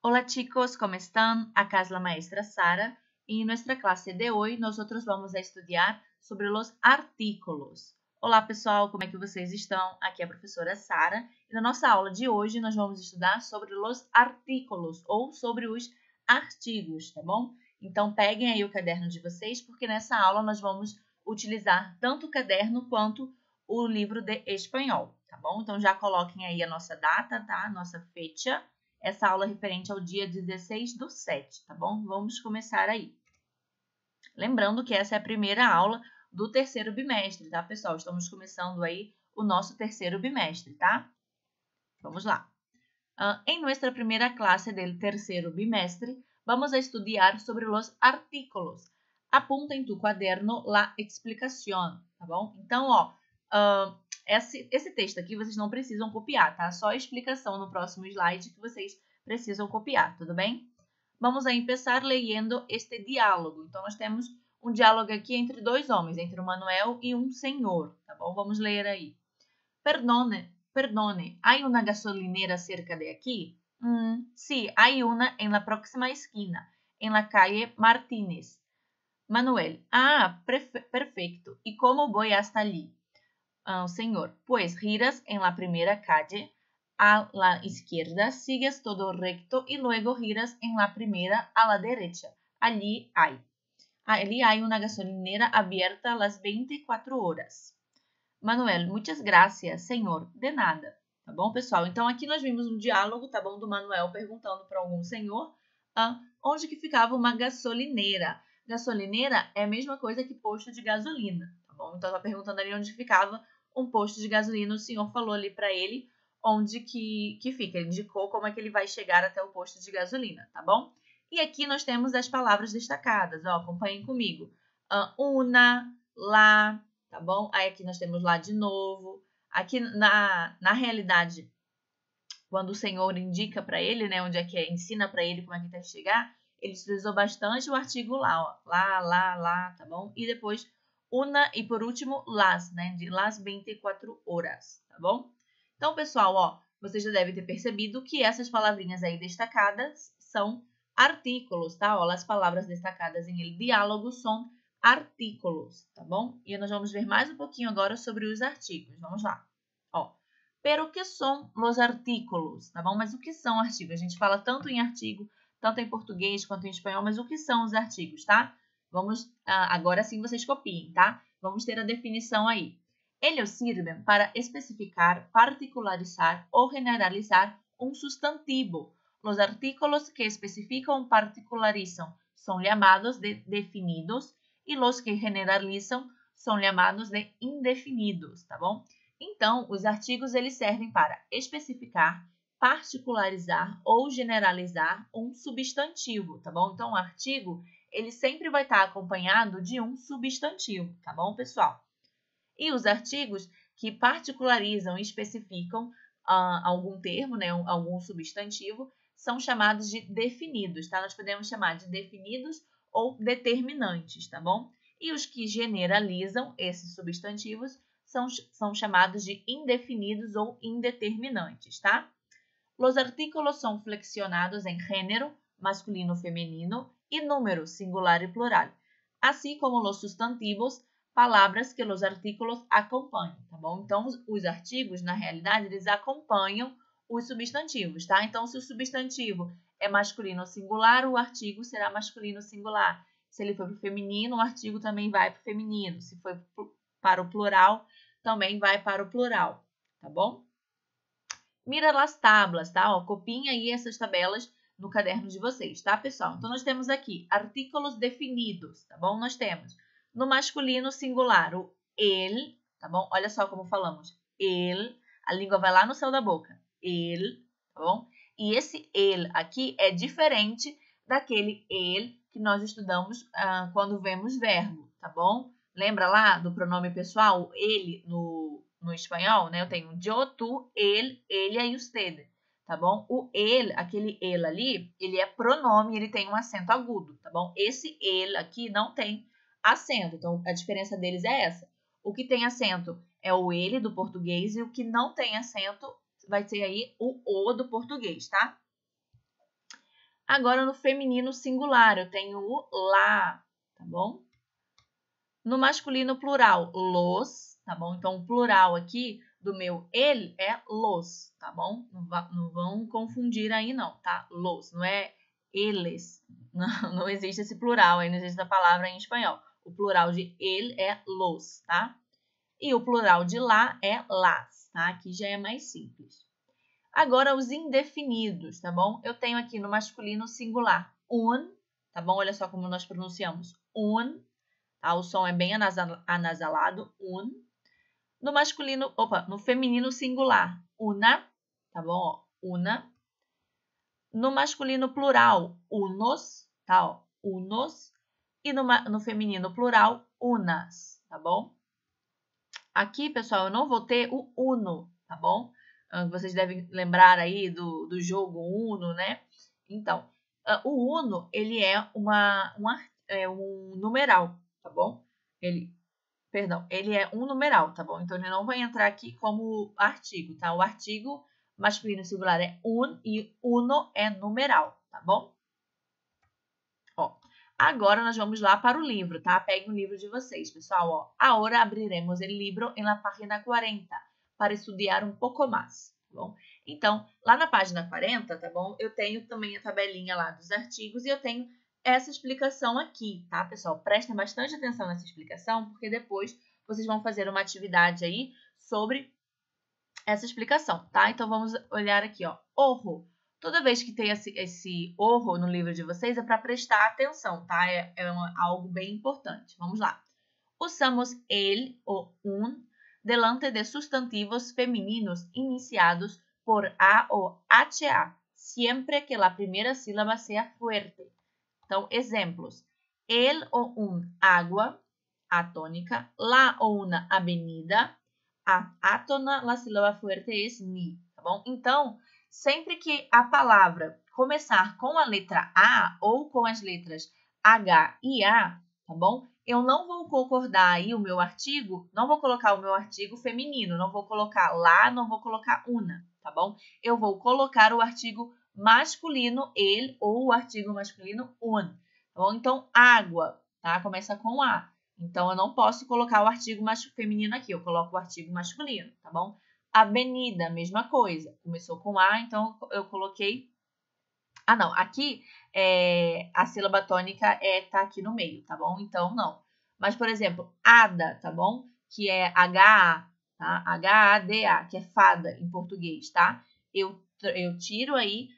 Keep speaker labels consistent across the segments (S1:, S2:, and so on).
S1: Hola chicos, ¿cómo están? Acá es la maestra Sara y en nuestra clase de hoy nosotros vamos a estudiar sobre los artículos. Olá pessoal, como é que vocês estão? Aqui é a professora Sara e na nossa aula de hoje nós vamos estudar sobre os artículos ou sobre os artigos, tá bom? Então peguem aí o caderno de vocês porque nessa aula nós vamos utilizar tanto o caderno quanto o livro de espanhol, tá bom? Então já coloquem aí a nossa data, tá? Nossa fecha. Essa aula é referente ao dia 16/7, tá bom? Vamos começar aí. Lembrando que essa é a primeira aula do terceiro bimestre, tá, pessoal? Estamos começando aí o nosso terceiro bimestre, tá? Vamos lá. Em nossa primeira classe do terceiro bimestre, vamos a estudar sobre os artículos. Apunta em tu quaderno la explicación, tá bom? Então, ó, esse texto aqui vocês não precisam copiar, tá? Só a explicação no próximo slide que vocês precisam copiar, tudo bem? Vamos a começar lendo este diálogo. Então, nós temos um diálogo aqui entre dois homens, entre o Manuel e um senhor, tá bom? Vamos ler aí. Perdone, ¿hay una gasolinera cerca de aquí? Sí, hay una en la próxima esquina, en la calle Martínez. Manuel, perfecto. ¿Y cómo voy hasta allí? Señor, pues giras en la primera calle a la izquierda, sigues todo recto y luego giras en la primera a la derecha. Allí hay una gasolinera abierta a las 24 horas. Manuel, muitas gracias, senhor. De nada. Tá bom, pessoal? Então, aqui nós vimos um diálogo, tá bom, do Manuel perguntando para algum senhor onde que ficava uma gasolineira. Gasolineira é a mesma coisa que posto de gasolina, tá bom? Então, tá perguntando ali onde ficava um posto de gasolina. O senhor falou ali para ele onde que fica. Ele indicou como é que ele vai chegar até o posto de gasolina, tá bom? E aqui nós temos as palavras destacadas, ó, acompanhem comigo. Una, la, tá bom? Aí aqui nós temos lá de novo. Aqui na realidade, quando o Senhor indica para ele, né, onde é que é, ensina para ele como é que tem que chegar, ele utilizou bastante o artigo lá, ó. Lá, tá bom? E depois una e por último las, né, de las 24 horas, tá bom? Então, pessoal, ó, vocês já devem ter percebido que essas palavrinhas aí destacadas são artículos, tá? Ó, as palavras destacadas em el diálogo são artículos, tá bom? E nós vamos ver mais um pouquinho agora sobre os artigos. Vamos lá. Ó, pero o que são os artículos, tá bom? Mas o que são artigos? A gente fala tanto em artigo, tanto em português quanto em espanhol, mas o que são os artigos, tá? Vamos, agora sim vocês copiem, tá? Vamos ter a definição aí. Eles sirven para especificar, particularizar ou generalizar um substantivo. Os artículos que especificam ou particularizam são chamados de definidos e os que generalizam são chamados de indefinidos, tá bom? Então, os artigos eles servem para especificar, particularizar ou generalizar um substantivo, tá bom? Então, o artigo ele sempre vai estar acompanhado de um substantivo, tá bom, pessoal? E os artigos que particularizam e especificam algum termo, né, algum substantivo, são chamados de definidos, tá? Nós podemos chamar de definidos ou determinantes, tá bom? E os que generalizam esses substantivos são chamados de indefinidos ou indeterminantes, tá? Os artículos são flexionados em gênero, masculino, feminino, e número, singular e plural, assim como os substantivos, palavras que os artículos acompanham, tá bom? Então, os artigos, na realidade, eles acompanham os substantivos, tá? Então, se o substantivo é masculino singular, o artigo será masculino singular. Se ele for para o feminino, o artigo também vai para o feminino. Se for para o plural, também vai para o plural, tá bom? Mira las tablas, tá? Ó, copiem aí essas tabelas no caderno de vocês, tá, pessoal? Então, nós temos aqui artículos definidos, tá bom? Nós temos no masculino singular o ele, tá bom? Olha só como falamos. Ele, a língua vai lá no céu da boca. Ele, tá bom? E esse ele aqui é diferente daquele ele que nós estudamos quando vemos verbo, tá bom? Lembra lá do pronome pessoal? Ele no espanhol, né? Eu tenho yo, tu, ele e usted, tá bom? O ele, aquele ele ali, ele é pronome, ele tem um acento agudo, tá bom? Esse ele aqui não tem acento, então a diferença deles é essa. O que tem acento é o ele do português e o que não tem acento vai ser aí o do português, tá? Agora, no feminino singular, eu tenho o lá, tá bom? No masculino plural, los, tá bom? Então, o plural aqui do meu ele é los, tá bom? Não vão confundir aí não, tá? Los, não é eles. Não existe esse plural aí, não existe a palavra em espanhol. O plural de ele é los, tá? E o plural de lá é las, tá? Aqui já é mais simples. Agora, os indefinidos, tá bom? Eu tenho aqui no masculino singular un, tá bom? Olha só como nós pronunciamos un, tá? O som é bem anasalado, un. No masculino, no feminino singular, una, tá bom? Ó, una. No masculino plural, unos, tá? Ó, unos. E no feminino plural, unas, tá bom? Aqui, pessoal, eu não vou ter o uno, tá bom? Vocês devem lembrar aí do jogo Uno, né? Então, o Uno, ele é um numeral, tá bom? Ele é um numeral, tá bom? Então, ele não vai entrar aqui como artigo, tá? O artigo masculino singular é un e uno é numeral, tá bom? Ó, agora nós vamos lá para o livro, tá? Peguem o livro de vocês, pessoal. Ó. Agora abriremos o livro em la página 40 para estudar um pouco mais, tá bom? Então, lá na página 40, tá bom? Eu tenho também a tabelinha lá dos artigos e eu tenho essa explicação aqui, tá, pessoal? Prestem bastante atenção nessa explicação, porque depois vocês vão fazer uma atividade aí sobre essa explicação, tá? Então, vamos olhar aqui, ó. Orro. Toda vez que tem esse orro no livro de vocês, é para prestar atenção, tá? Algo bem importante. Vamos lá. Usamos el ou un delante de sustantivos femininos iniciados por A ou HA, sempre que a primeira sílaba seja fuerte. Então, exemplos. El ou un água, a tônica. La ou una avenida, a átona, la sílaba fuerte es ni, tá bom? Então, sempre que a palavra começar com a letra A ou com as letras H e A, tá bom? Eu não vou concordar aí o meu artigo, não vou colocar o meu artigo feminino, não vou colocar lá, não vou colocar una, tá bom? Eu vou colocar o artigo masculino el ou o artigo masculino un, tá bom? Então, água, tá? Começa com A. Então, eu não posso colocar o artigo feminino aqui, eu coloco o artigo masculino, tá bom? Avenida, mesma coisa. Começou com A, então eu coloquei... Ah, não. Aqui, a sílaba tônica tá aqui no meio, tá bom? Então, não. Mas, por exemplo, ada, tá bom? Que é H-A, tá? H-A-D-A, que é fada em português, tá? Eu tiro aí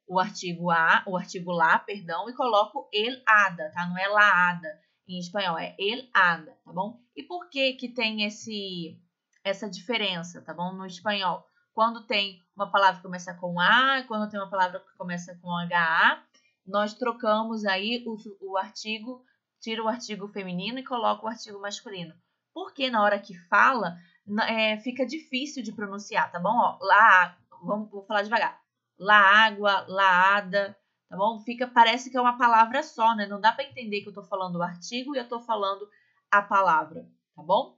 S1: o artigo lá, perdão, e coloco el ada, tá? Não é laada em espanhol, é el ada, tá bom? E por que que tem essa diferença, tá bom? No espanhol, quando tem uma palavra que começa com A, quando tem uma palavra que começa com HA, nós trocamos aí o artigo, tira o artigo feminino e coloca o artigo masculino. Porque na hora que fala, fica difícil de pronunciar, tá bom? Ó, vou falar devagar. La água, laada, tá bom? Parece que é uma palavra só, né? Não dá para entender que eu tô falando o artigo e eu tô falando a palavra, tá bom?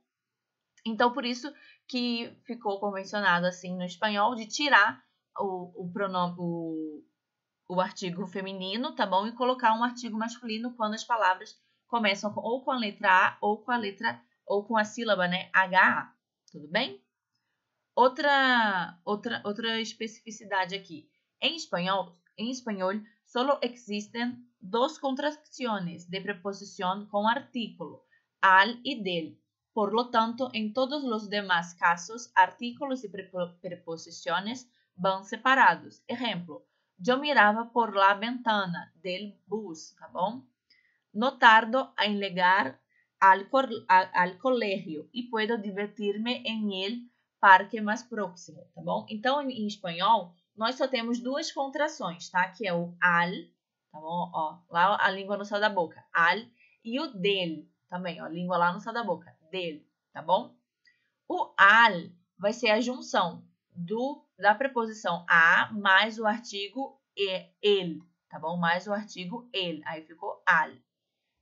S1: Então, por isso que ficou convencionado assim no espanhol de tirar o artigo feminino, tá bom? E colocar um artigo masculino quando as palavras começam ou com a letra A ou com a sílaba, né? HA, tudo bem? Outra especificidade aqui. Em espanhol, solo existen dos contracciones de preposición con artículo, al y del. Por lo tanto, en todos los demás casos, artículos y preposiciones van separados. Ejemplo, yo miraba por la ventana del bus, tá bom? No tardo en llegar al colegio y puedo divertirme en el parque mais próximo, tá bom? Então, em espanhol, nós só temos duas contrações, tá? Que é o al, tá bom? Ó, lá a língua no céu da boca, al, e o del, também, ó, a língua lá no céu da boca, del, tá bom? O al vai ser a junção da preposição a mais o artigo el, tá bom? Mais o artigo el, aí ficou al.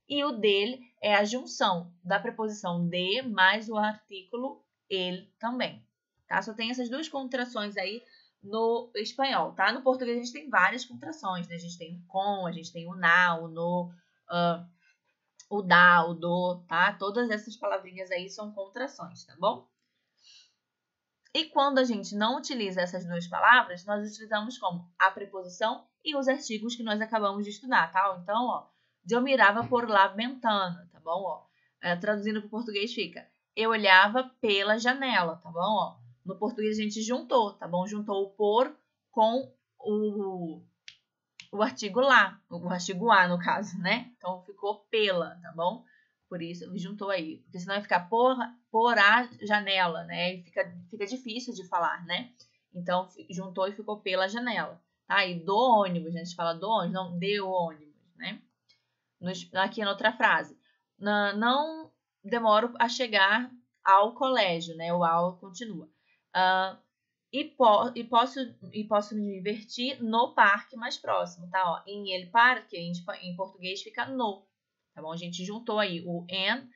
S1: E o del é a junção da preposição de mais o artículo el também, tá? Só tem essas duas contrações aí no espanhol, tá? No português a gente tem várias contrações, né? A gente tem o com, a gente tem o na, o no, o da, o do, tá? Todas essas palavrinhas aí são contrações, tá bom? E quando a gente não utiliza essas duas palavras, nós utilizamos como a preposição e os artigos que nós acabamos de estudar, tá? Então, ó, eu mirava por la ventana, tá bom? Ó, traduzindo para o português fica, eu olhava pela janela, tá bom? Ó, no português a gente juntou, tá bom? Juntou o por com o artigo lá, o artigo a, no caso, né? Então, ficou pela, tá bom? Por isso, juntou aí. Porque senão vai ficar por a janela, né? E fica difícil de falar, né? Então, juntou e ficou pela janela. Tá? E do ônibus, né? A gente fala do ônibus, não de ônibus, né? Aqui na outra frase. Não demoro a chegar ao colégio, né? O ao continua. E posso me divertir no parque mais próximo, tá? Ó, em el parque, em português, fica no, tá bom? A gente juntou aí o em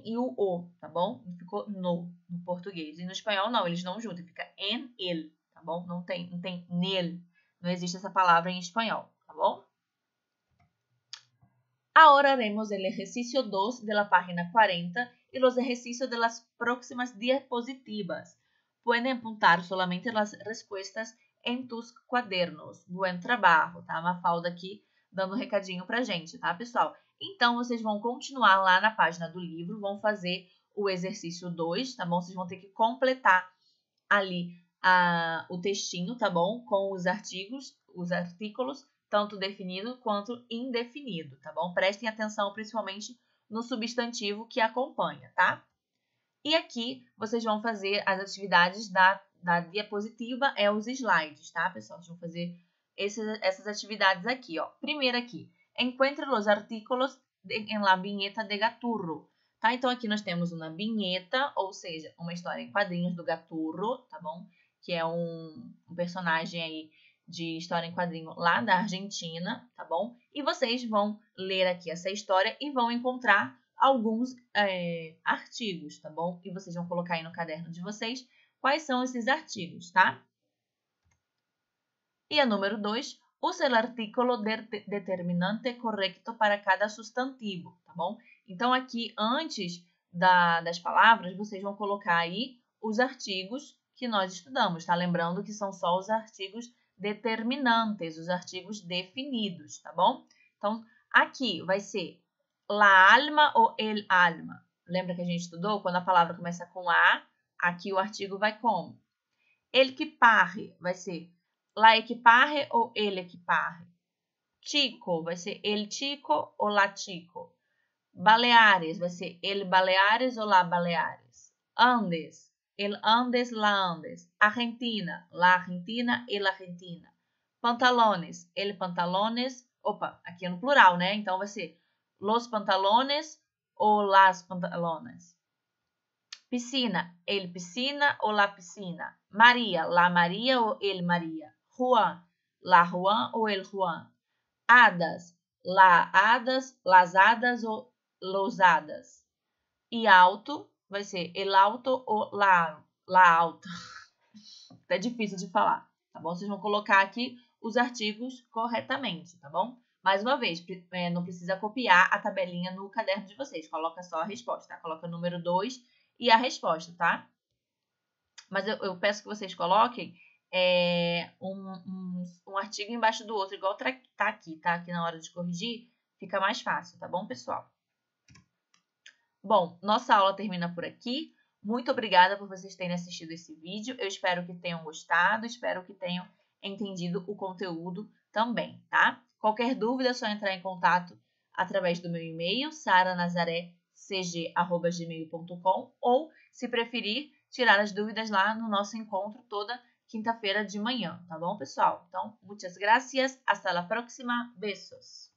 S1: e o, tá bom? Ficou no português. E no espanhol, não, eles não juntam, fica en el, tá bom? Não tem nele, não existe essa palavra em espanhol, tá bom? Ahora haremos el ejercicio 2 de la página 40 y los ejercicios de las próximas diapositivas. Pueden apuntar solamente las respuestas em tus quadernos. Buen trabalho, tá? Mafalda aqui dando um recadinho pra gente, tá, pessoal? Então, vocês vão continuar lá na página do livro, vão fazer o exercício 2, tá bom? Vocês vão ter que completar ali o textinho, tá bom? Com os artigos, os artículos, tanto definido quanto indefinido, tá bom? Prestem atenção principalmente no substantivo que acompanha, tá? E aqui vocês vão fazer as atividades da diapositiva, os slides, tá, pessoal? Vocês vão fazer essas atividades aqui, ó. Primeiro aqui, encontre os artículos em la viñeta de Gaturro. Tá? Então, aqui nós temos uma vinheta, ou seja, uma história em quadrinhos do Gaturro, tá bom? Que é um personagem aí de história em quadrinho lá da Argentina, tá bom? E vocês vão ler aqui essa história e vão encontrar alguns artigos, tá bom? E vocês vão colocar aí no caderno de vocês quais são esses artigos, tá? E a número 2, use o artículo determinante correto para cada substantivo, tá bom? Então, aqui, antes das palavras, vocês vão colocar aí os artigos que nós estudamos, tá? Lembrando que são só os artigos determinantes, os artigos definidos, tá bom? Então, aqui vai ser la alma ou el alma. Lembra que a gente estudou? Quando a palavra começa com A, aqui o artigo vai como? El equipaje vai ser la equipaje ou el equipaje. Chico vai ser el chico ou la chico. Baleares vai ser el Baleares ou la Baleares. Andes, el Andes, la Andes. Argentina, la Argentina, el Argentina. Pantalones, el pantalones. Opa, aqui é no plural, né? Então vai ser los pantalones ou las pantalones. Piscina, el piscina ou la piscina. Maria, la Maria ou el Maria. Juan, la Juan ou el Juan. Hadas, la hadas, las hadas ou los hadas. E alto vai ser el alto ou la alto. É difícil de falar, tá bom? Vocês vão colocar aqui os artigos corretamente, tá bom? Mais uma vez, não precisa copiar a tabelinha no caderno de vocês. Coloca só a resposta, tá? Coloca o número 2 e a resposta, tá? Mas eu peço que vocês coloquem um artigo embaixo do outro, igual tá aqui, tá? Aqui na hora de corrigir, fica mais fácil, tá bom, pessoal? Bom, nossa aula termina por aqui. Muito obrigada por vocês terem assistido esse vídeo. Eu espero que tenham gostado, espero que tenham entendido o conteúdo também, tá? Qualquer dúvida é só entrar em contato através do meu e-mail, saranazaré.cg@gmail.com, ou, se preferir, tirar as dúvidas lá no nosso encontro toda quinta-feira de manhã, tá bom, pessoal? Então, muitas gracias, hasta la próxima, besos!